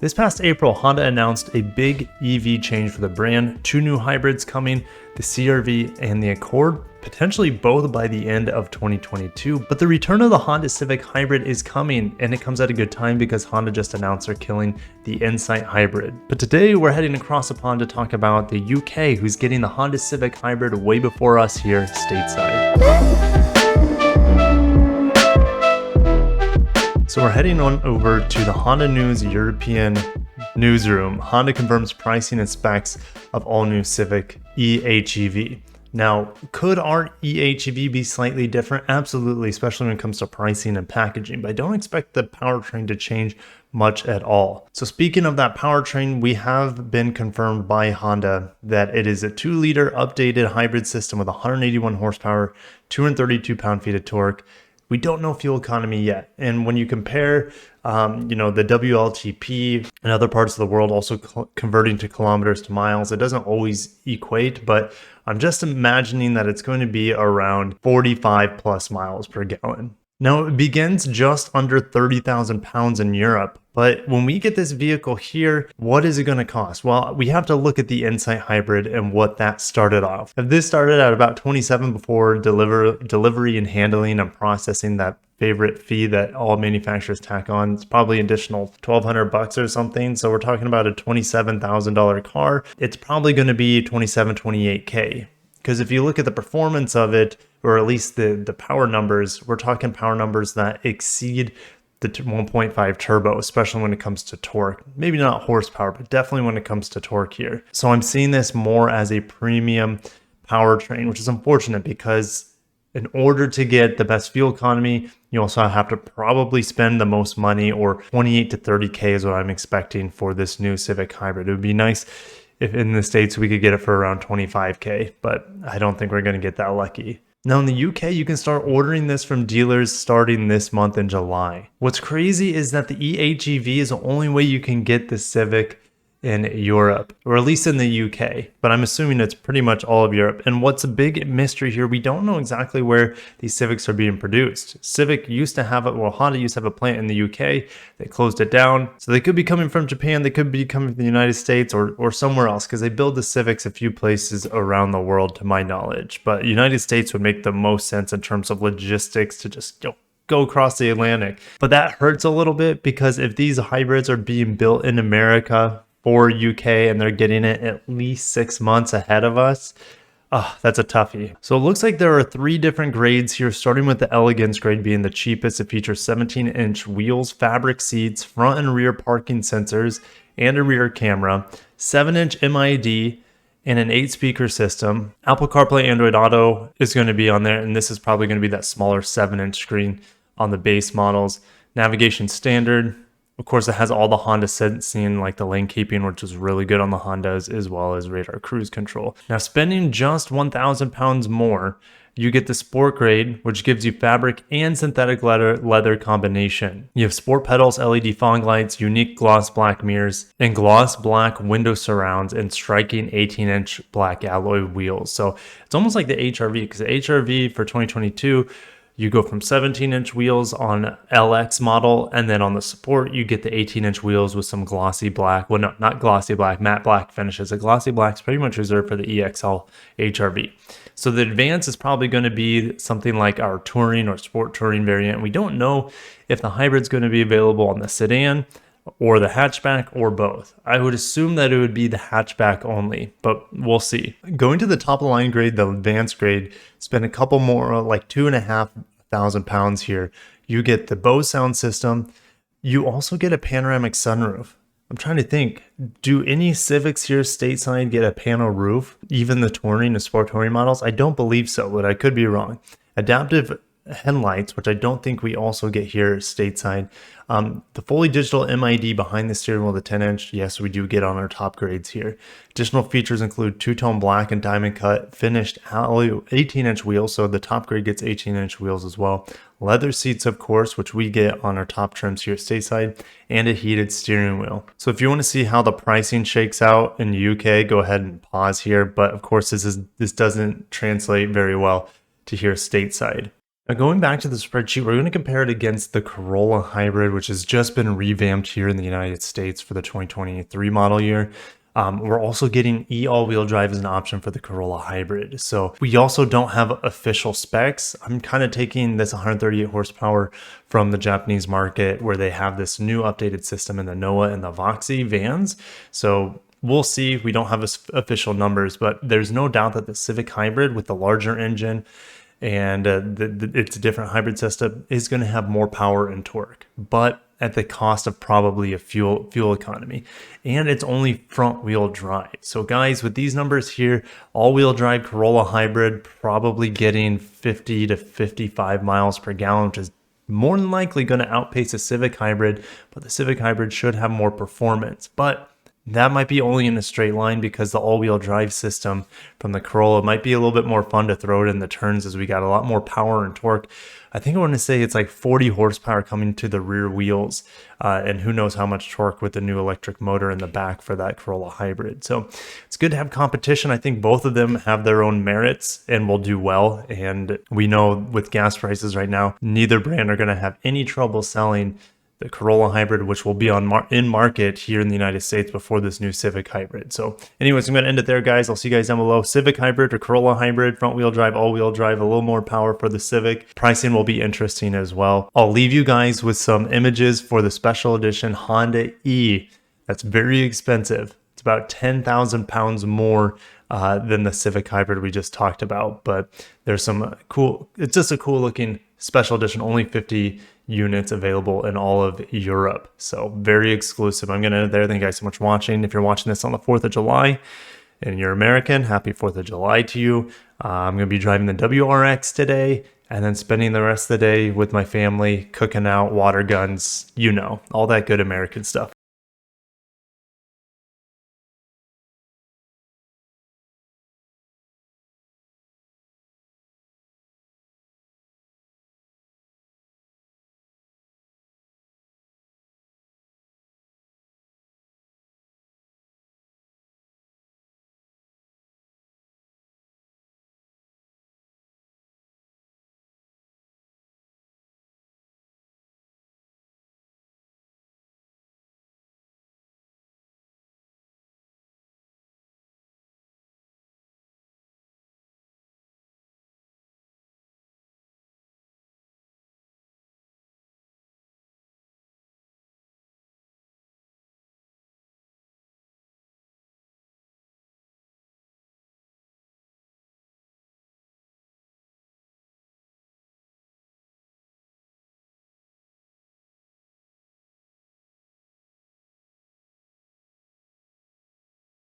This past April, Honda announced a big EV change for the brand. 2 new hybrids coming, the CR-V and the Accord, potentially both by the end of 2022. But the return of the Honda Civic Hybrid is coming, and it comes at a good time because Honda just announced they're killing the Insight Hybrid. But today we're heading across the pond to talk about the UK, who's getting the Honda Civic Hybrid way before us here stateside. So we're heading on over to the Honda News European newsroom. Honda confirms pricing and specs of all new Civic eHEV. Now, could our eHEV be slightly different? Absolutely, especially when it comes to pricing and packaging, but I don't expect the powertrain to change much at all. So speaking of that powertrain, we have been confirmed by Honda that it is a 2-liter updated hybrid system with 181 horsepower, 232 pound-feet of torque. We don't know fuel economy yet. And when you compare, the WLTP and other parts of the world also converting to kilometers to miles, it doesn't always equate, but I'm just imagining that it's going to be around 45 plus miles per gallon. Now, it begins just under 30,000 pounds in Europe, but when we get this vehicle here, what is it going to cost? Well, we have to look at the Insight Hybrid and what that started off. If this started at about 27 before delivery and handling and processing, that favorite fee that all manufacturers tack on, it's probably additional $1,200 or something. So we're talking about a $27,000 car. It's probably going to be 28K. Because if you look at the performance of it, or at least the power numbers, we're talking power numbers that exceed the 1.5 turbo, especially when it comes to torque. Maybe not horsepower, but definitely when it comes to torque here. So I'm seeing this more as a premium powertrain, which is unfortunate because in order to get the best fuel economy, you also have to probably spend the most money, or 28 to 30K is what I'm expecting for this new Civic Hybrid. It would be nice if in the States we could get it for around 25K, but I don't think we're going to get that lucky. Now in the UK, you can start ordering this from dealers starting this month in July. What's crazy is that the eHEV is the only way you can get the Civic in Europe, or at least in the UK, but I'm assuming it's pretty much all of Europe. And what's a big mystery here, we don't know exactly where these Civics are being produced. Civic used to have Honda used to have a plant in the UK. They closed it down. So they could be coming from Japan, they could be coming from the United States or somewhere else, because they build the Civics a few places around the world to my knowledge. But United States would make the most sense in terms of logistics to just go across the Atlantic. But that hurts a little bit, because if these hybrids are being built in America for UK and they're getting it at least 6 months ahead of us, that's a toughie. So it looks like there are 3 different grades here, starting with the Elegance grade being the cheapest. It features 17-inch wheels, fabric seats, front and rear parking sensors, and a rear camera, 7-inch MID, and an 8-speaker system. Apple CarPlay, Android Auto is going to be on there, and this is probably going to be that smaller 7-inch screen on the base models. Navigation standard. Of course, it has all the Honda sensing, like the lane keeping, which is really good on the Hondas, as well as radar cruise control. Now, spending just 1,000 pounds more, you get the Sport grade, which gives you fabric and synthetic leather combination. You have sport pedals, LED fog lights, unique gloss black mirrors, and gloss black window surrounds, and striking 18-inch black alloy wheels. So it's almost like the HRV, because the HRV for 2022, you go from 17-inch wheels on LX model, and then on the Sport, you get the 18-inch wheels with some glossy black, well, no, not glossy black, matte black finishes. The glossy black is pretty much reserved for the EXL HRV. So the Advance is probably going to be something like our Touring or Sport Touring variant. We don't know if the Hybrid's going to be available on the sedan or the hatchback or both. I would assume that it would be the hatchback only, but we'll see. Going to the top of the line grade, the advanced grade, spend a couple more, like 2,500 pounds here. You get the Bose sound system. You also get a panoramic sunroof. I'm trying to think, do any Civics here stateside get a pano roof? Even the Touring and Sport Touring models? I don't believe so, but I could be wrong. Adaptive headlights, which I don't think we also get here stateside. The fully digital MID behind the steering wheel, the 10-inch, yes, we do get on our top grades here. Additional features include two-tone black and diamond cut finished alloy 18-inch wheels, so the top grade gets 18-inch wheels as well. Leather seats, of course, which we get on our top trims here stateside, and a heated steering wheel. So if you want to see how the pricing shakes out in the UK, go ahead and pause here. But of course, this doesn't translate very well to here stateside. Now, going back to the spreadsheet, we're going to compare it against the Corolla Hybrid, which has just been revamped here in the United States for the 2023 model year. We're also getting all-wheel drive as an option for the Corolla Hybrid. So we also don't have official specs. I'm kind of taking this 138 horsepower from the Japanese market where they have this new updated system in the Noah and the Voxy vans. So we'll see. We don't have official numbers, but there's no doubt that the Civic Hybrid with the larger engine and it's a different hybrid system is going to have more power and torque, but at the cost of probably a fuel economy, and it's only front wheel drive. So guys, with these numbers here, all-wheel drive Corolla Hybrid probably getting 50 to 55 miles per gallon, which is more than likely going to outpace a Civic Hybrid, but the Civic Hybrid should have more performance. But that might be only in a straight line because the all-wheel drive system from the Corolla might be a little bit more fun to throw it in the turns as we got a lot more power and torque. I think I want to say it's like 40 horsepower coming to the rear wheels, and who knows how much torque with the new electric motor in the back for that Corolla Hybrid. So it's good to have competition. I think both of them have their own merits and will do well. And we know with gas prices right now, neither brand are going to have any trouble selling the Corolla Hybrid, which will be in market here in the United States before this new Civic Hybrid. So anyways, I'm going to end it there, guys. I'll see you guys down below. Civic Hybrid or Corolla Hybrid, front wheel drive, all wheel drive, a little more power for the Civic. Pricing will be interesting as well. I'll leave you guys with some images for the special edition Honda E. That's very expensive. It's about 10,000 pounds more than the Civic Hybrid we just talked about, but there's some cool, it's just a cool looking special edition, only 50 units available in all of Europe. So very exclusive. I'm going to end it there. Thank you guys so much for watching. If you're watching this on the 4th of July and you're American, happy 4th of July to you. I'm going to be driving the WRX today and then spending the rest of the day with my family, cooking out, water guns, you know, all that good American stuff.